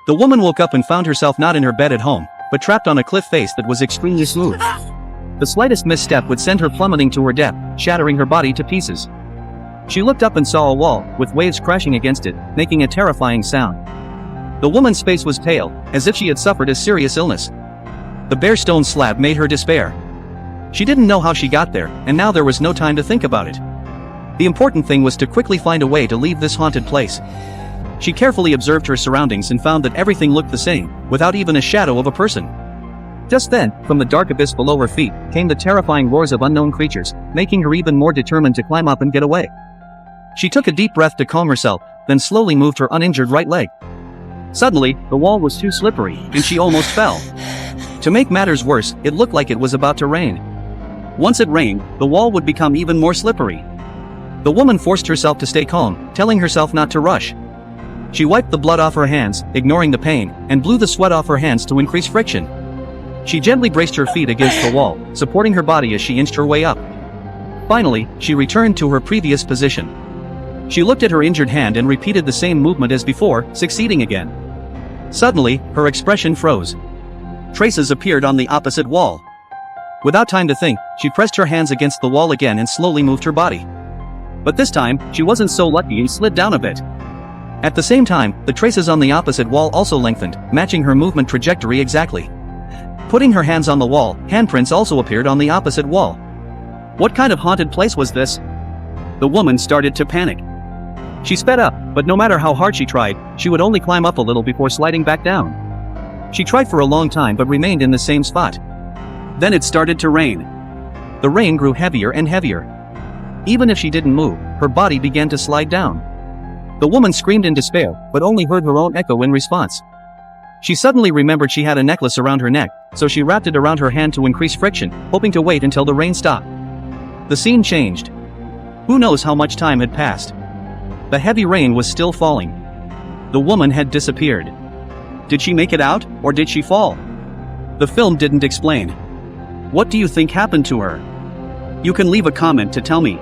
The woman woke up and found herself not in her bed at home, but trapped on a cliff face that was extremely smooth. The slightest misstep would send her plummeting to her death, shattering her body to pieces. She looked up and saw a wall, with waves crashing against it, making a terrifying sound. The woman's face was pale, as if she had suffered a serious illness. The bare stone slab made her despair. She didn't know how she got there, and now there was no time to think about it. The important thing was to quickly find a way to leave this haunted place. She carefully observed her surroundings and found that everything looked the same, without even a shadow of a person. Just then, from the dark abyss below her feet, came the terrifying roars of unknown creatures, making her even more determined to climb up and get away. She took a deep breath to calm herself, then slowly moved her uninjured right leg. Suddenly, the wall was too slippery, and she almost fell. To make matters worse, it looked like it was about to rain. Once it rained, the wall would become even more slippery. The woman forced herself to stay calm, telling herself not to rush. She wiped the blood off her hands, ignoring the pain, and blew the sweat off her hands to increase friction. She gently braced her feet against the wall, supporting her body as she inched her way up. Finally, she returned to her previous position. She looked at her injured hand and repeated the same movement as before, succeeding again. Suddenly, her expression froze. Traces appeared on the opposite wall. Without time to think, she pressed her hands against the wall again and slowly moved her body. But this time, she wasn't so lucky and slid down a bit. At the same time, the traces on the opposite wall also lengthened, matching her movement trajectory exactly. Putting her hands on the wall, handprints also appeared on the opposite wall. What kind of haunted place was this? The woman started to panic. She sped up, but no matter how hard she tried, she would only climb up a little before sliding back down. She tried for a long time but remained in the same spot. Then it started to rain. The rain grew heavier and heavier. Even if she didn't move, her body began to slide down. The woman screamed in despair, but only heard her own echo in response. She suddenly remembered she had a necklace around her neck, so she wrapped it around her hand to increase friction, hoping to wait until the rain stopped. The scene changed. Who knows how much time had passed? The heavy rain was still falling. The woman had disappeared. Did she make it out, or did she fall? The film didn't explain. What do you think happened to her? You can leave a comment to tell me.